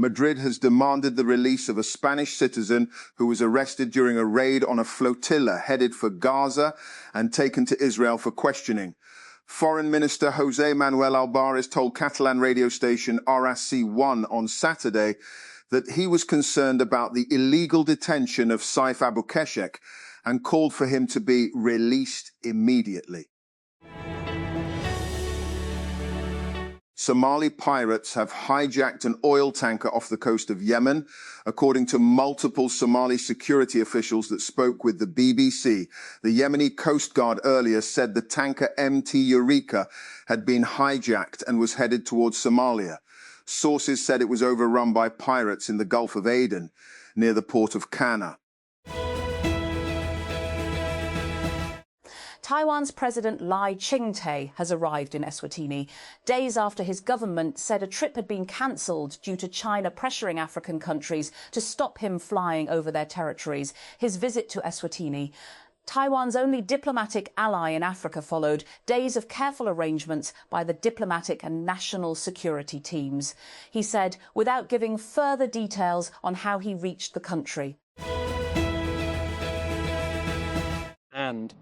Madrid has demanded the release of a Spanish citizen who was arrested during a raid on a flotilla headed for Gaza and taken to Israel for questioning. Foreign Minister José Manuel Álvarez told Catalan radio station RSC1 on Saturday that he was concerned about the illegal detention of Saif Abou-Keshek and called for him to be released immediately. Somali pirates have hijacked an oil tanker off the coast of Yemen, according to multiple Somali security officials that spoke with the BBC. The Yemeni Coast Guard earlier said the tanker MT Eureka had been hijacked and was headed towards Somalia. Sources said it was overrun by pirates in the Gulf of Aden, near the port of Kana. Taiwan's President Lai Ching-te has arrived in Eswatini, days after his government said a trip had been cancelled due to China pressuring African countries to stop him flying over their territories. His visit to Eswatini, Taiwan's only diplomatic ally in Africa, followed days of careful arrangements by the diplomatic and national security teams. He said, without giving further details on how he reached the country. And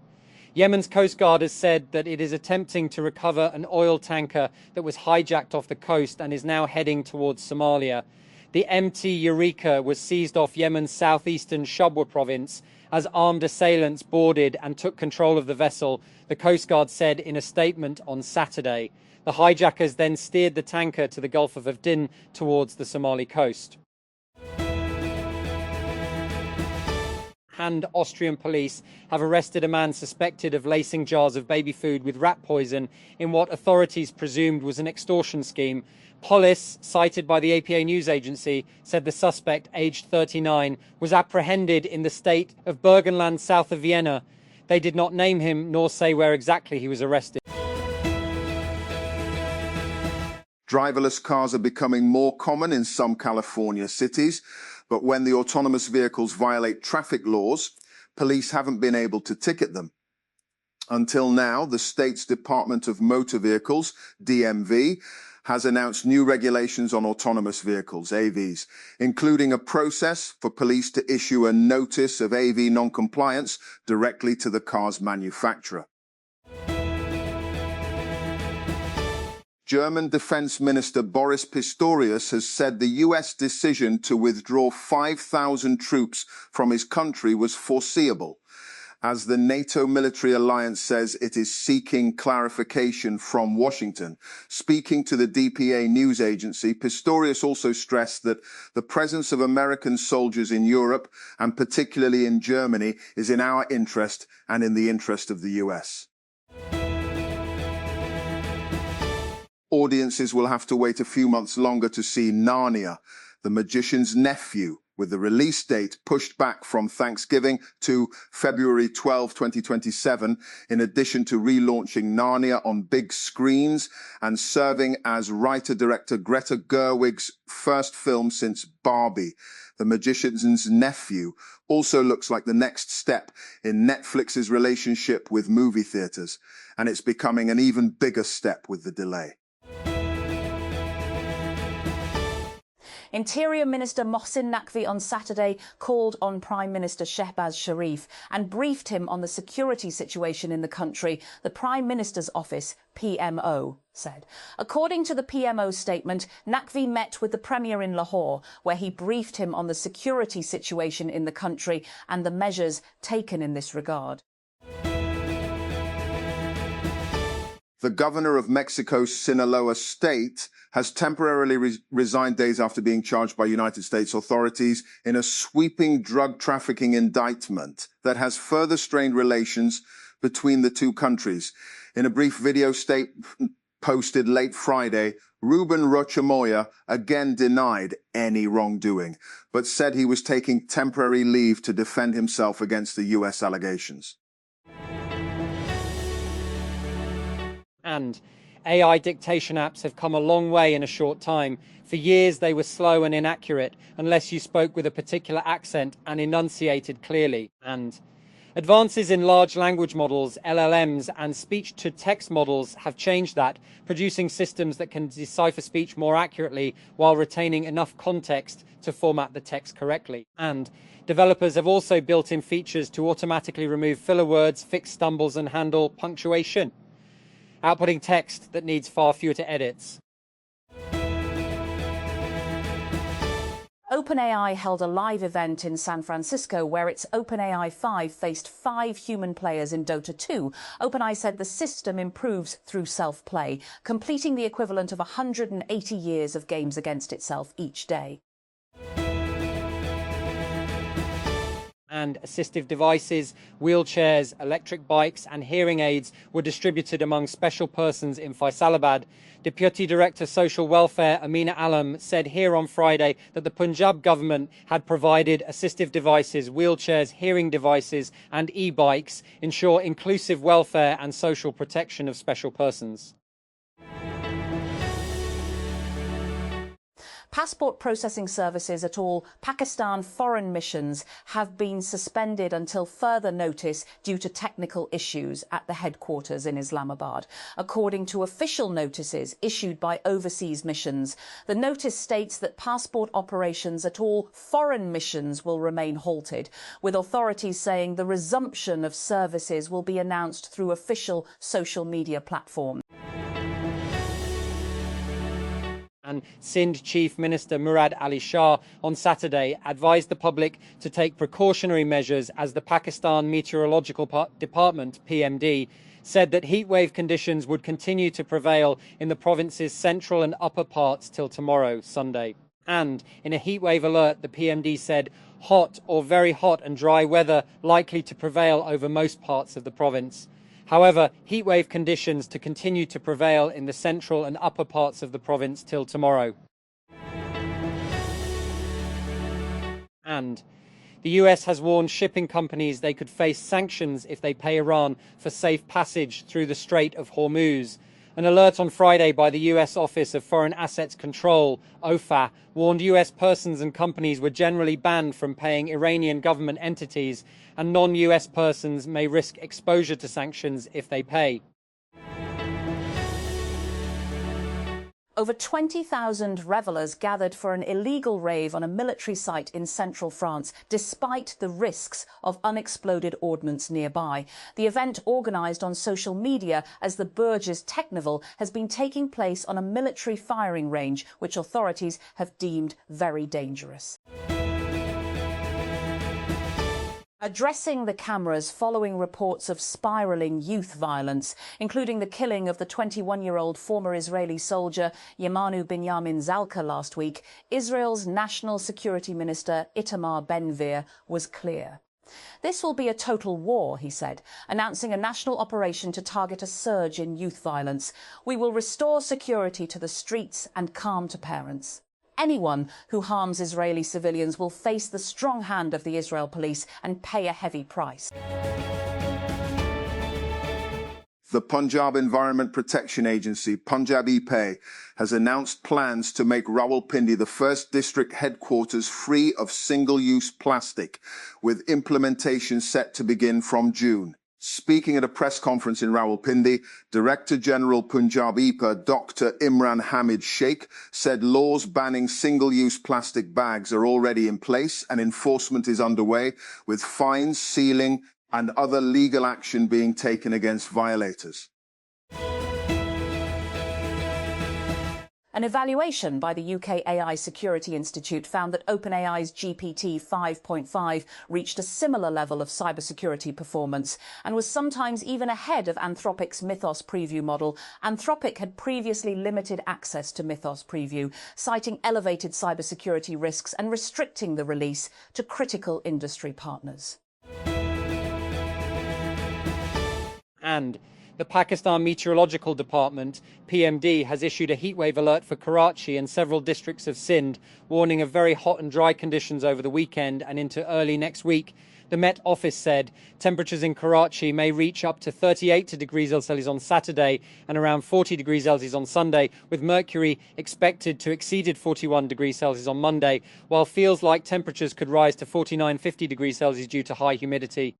Yemen's Coast Guard has said that it is attempting to recover an oil tanker that was hijacked off the coast and is now heading towards Somalia. The MT Eureka was seized off Yemen's southeastern Shabwa province as armed assailants boarded and took control of the vessel, the Coast Guard said in a statement on Saturday. The hijackers then steered the tanker to the Gulf of Aden towards the Somali coast. And Austrian police have arrested a man suspected of lacing jars of baby food with rat poison in what authorities presumed was an extortion scheme. Police, cited by the APA news agency, said the suspect, aged 39, was apprehended in the state of Burgenland, south of Vienna. They did not name him nor say where exactly he was arrested. Driverless cars are becoming more common in some California cities, but when the autonomous vehicles violate traffic laws, police haven't been able to ticket them. Until now, the state's Department of Motor Vehicles, DMV, has announced new regulations on autonomous vehicles, AVs, including a process for police to issue a notice of AV non-compliance directly to the car's manufacturer. German Defense Minister Boris Pistorius has said the US decision to withdraw 5,000 troops from his country was foreseeable. As the NATO military alliance says it is seeking clarification from Washington. Speaking to the DPA news agency, Pistorius also stressed that the presence of American soldiers in Europe, and particularly in Germany, is in our interest and in the interest of the US. Audiences will have to wait a few months longer to see Narnia, the magician's nephew, with the release date pushed back from Thanksgiving to February 12, 2027, in addition to relaunching Narnia on big screens and serving as writer-director Greta Gerwig's first film since Barbie. The magician's nephew also looks like the next step in Netflix's relationship with movie theaters, and it's becoming an even bigger step with the delay. Interior Minister Mohsin Naqvi on Saturday called on Prime Minister Shehbaz Sharif and briefed him on the security situation in the country, the Prime Minister's office, PMO, said. According to the PMO statement, Naqvi met with the Premier in Lahore, where he briefed him on the security situation in the country and the measures taken in this regard. The governor of Mexico's Sinaloa state has temporarily resigned days after being charged by United States authorities in a sweeping drug trafficking indictment that has further strained relations between the two countries. In a brief video statement posted late Friday, Ruben Rocha Moya again denied any wrongdoing, but said he was taking temporary leave to defend himself against the U.S. allegations. And AI dictation apps have come a long way in a short time. For years they were slow and inaccurate unless you spoke with a particular accent and enunciated clearly. And Advances in large language models, LLMs, and speech-to-text models have changed that, producing systems that can decipher speech more accurately while retaining enough context to format the text correctly. And developers have also built in features to automatically remove filler words, fix stumbles, and handle punctuation, outputting text that needs far fewer edits. OpenAI held a live event in San Francisco where its OpenAI 5 faced 5 human players in Dota 2. OpenAI said the system improves through self-play, completing the equivalent of 180 years of games against itself each day. And assistive devices, wheelchairs, electric bikes and hearing aids were distributed among special persons in Faisalabad. Deputy Director Social Welfare Amina Alam said here on Friday that the Punjab government had provided assistive devices, wheelchairs, hearing devices and e-bikes, ensure inclusive welfare and social protection of special persons. Passport processing services at all Pakistan foreign missions have been suspended until further notice due to technical issues at the headquarters in Islamabad, according to official notices issued by overseas missions. The notice states that passport operations at all foreign missions will remain halted, with authorities saying the resumption of services will be announced through official social media platforms. And Sindh Chief Minister Murad Ali Shah on Saturday advised the public to take precautionary measures as the Pakistan Meteorological Department, PMD, said that heatwave conditions would continue to prevail in the province's central and upper parts till tomorrow, Sunday. And in a heatwave alert, the PMD said hot or very hot and dry weather likely to prevail over most parts of the province. However, heatwave conditions to continue to prevail in the central and upper parts of the province till tomorrow. And the US has warned shipping companies they could face sanctions if they pay Iran for safe passage through the Strait of Hormuz. An alert on Friday by the US Office of Foreign Assets Control, OFA, warned US persons and companies were generally banned from paying Iranian government entities, and non-US persons may risk exposure to sanctions if they pay. Over 20,000 revellers gathered for an illegal rave on a military site in central France, despite the risks of unexploded ordnance nearby. The event, organised on social media as the Bourges Technival, has been taking place on a military firing range, which authorities have deemed very dangerous. Addressing the cameras following reports of spiralling youth violence, including the killing of the 21-year-old former Israeli soldier Yemanu Binyamin Zalka last week, Israel's National Security Minister Itamar Ben-Gvir was clear. This will be a total war, he said, announcing a national operation to target a surge in youth violence. We will restore security to the streets and calm to parents. Anyone who harms Israeli civilians will face the strong hand of the Israel police and pay a heavy price. The Punjab Environment Protection Agency, Punjab-e-Pehel, has announced plans to make Rawalpindi the first district headquarters free of single-use plastic, with implementation set to begin from June. Speaking at a press conference in Rawalpindi, Director General Punjab-e-Pehel Dr. Imran Hamid Sheikh said laws banning single-use plastic bags are already in place and enforcement is underway, with fines, sealing and other legal action being taken against violators. An evaluation by the UK AI Security Institute found that OpenAI's GPT 5.5 reached a similar level of cybersecurity performance and was sometimes even ahead of Anthropic's Mythos Preview model. Anthropic had previously limited access to Mythos Preview, citing elevated cybersecurity risks and restricting the release to critical industry partners. And the Pakistan Meteorological Department, PMD, has issued a heatwave alert for Karachi and several districts of Sindh, warning of very hot and dry conditions over the weekend and into early next week. The Met Office said temperatures in Karachi may reach up to 38 degrees Celsius on Saturday and around 40 degrees Celsius on Sunday, with mercury expected to exceed 41 degrees Celsius on Monday, while feels like temperatures could rise to 49-50 degrees Celsius due to high humidity.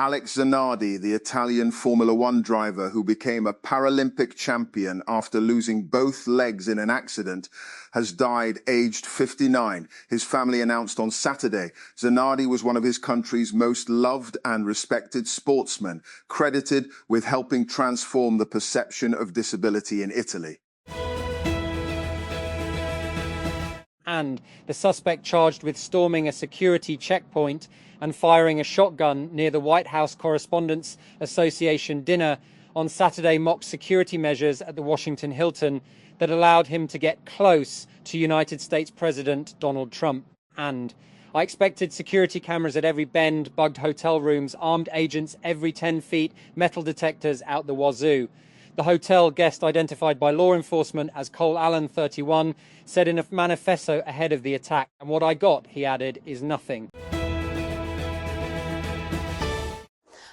Alex Zanardi, the Italian Formula One driver who became a Paralympic champion after losing both legs in an accident, has died aged 59. His family announced on Saturday. Zanardi was one of his country's most loved and respected sportsmen, credited with helping transform the perception of disability in Italy. And the suspect charged with storming a security checkpoint and firing a shotgun near the White House Correspondents Association dinner on Saturday mocked security measures at the Washington Hilton that allowed him to get close to United States President Donald Trump. And I expected security cameras at every bend, bugged hotel rooms, armed agents every 10 feet, metal detectors out the wazoo. The hotel guest, identified by law enforcement as Cole Allen, 31, said in a manifesto ahead of the attack, "And what I got," he added, "is nothing."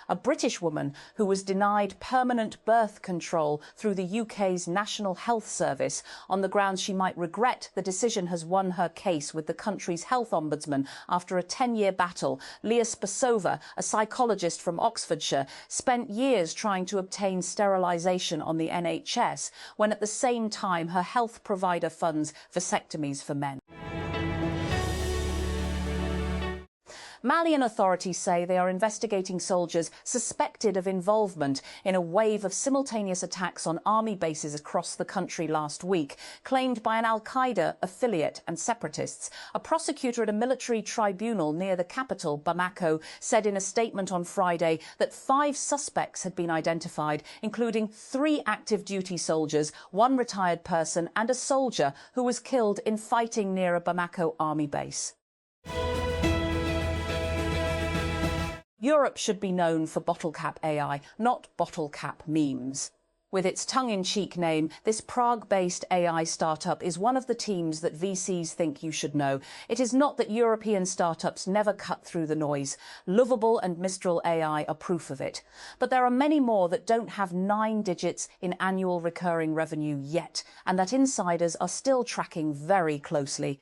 A British woman who was denied permanent birth control through the UK's National Health Service on the grounds she might regret the decision has won her case with the country's health ombudsman after a 10-year battle. Leah Spasova, a psychologist from Oxfordshire, spent years trying to obtain sterilisation on the NHS when at the same time her health provider funds vasectomies for men. Malian authorities say they are investigating soldiers suspected of involvement in a wave of simultaneous attacks on army bases across the country last week, claimed by an al-Qaeda affiliate and separatists. A prosecutor at a military tribunal near the capital, Bamako, said in a statement on Friday that 5 suspects had been identified, including 3 active duty soldiers, 1 retired person and a soldier who was killed in fighting near a Bamako army base. Europe should be known for bottle cap AI, not bottle cap memes. With its tongue-in-cheek name, this Prague-based AI startup is one of the teams that VCs think you should know. It is not that European startups never cut through the noise. Lovable and Mistral AI are proof of it. But there are many more that don't have 9 digits in annual recurring revenue yet, and that insiders are still tracking very closely.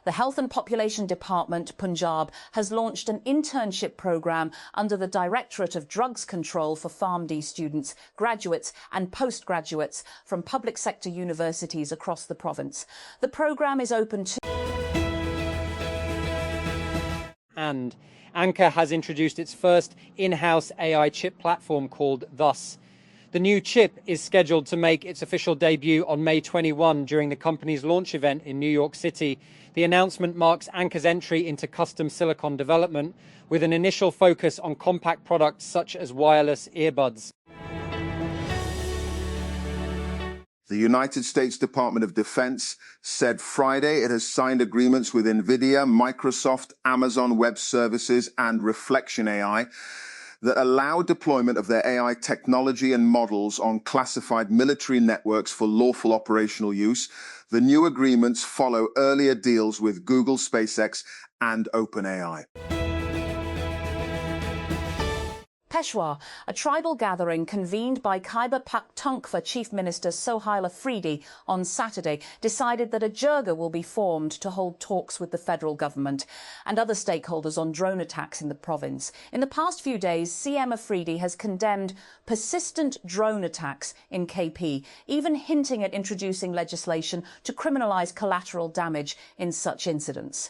The Health and Population Department, Punjab, has launched an internship programme under the Directorate of Drugs Control for PharmD students, graduates and postgraduates from public sector universities across the province. The programme is open to... And Anchor has introduced its first in-house AI chip platform called Thus. The new chip is scheduled to make its official debut on May 21 during the company's launch event in New York City. The announcement marks Anchor's entry into custom silicon development, with an initial focus on compact products such as wireless earbuds. The United States Department of Defense said Friday it has signed agreements with NVIDIA, Microsoft, Amazon Web Services, and Reflection AI that allow deployment of their AI technology and models on classified military networks for lawful operational use. The new agreements follow earlier deals with Google, SpaceX, and OpenAI. Peshawar, a tribal gathering convened by Khyber Pakhtunkhwa Chief Minister Sohail Afridi on Saturday, decided that a jirga will be formed to hold talks with the federal government and other stakeholders on drone attacks in the province. In the past few days, CM Afridi has condemned persistent drone attacks in KP, even hinting at introducing legislation to criminalise collateral damage in such incidents.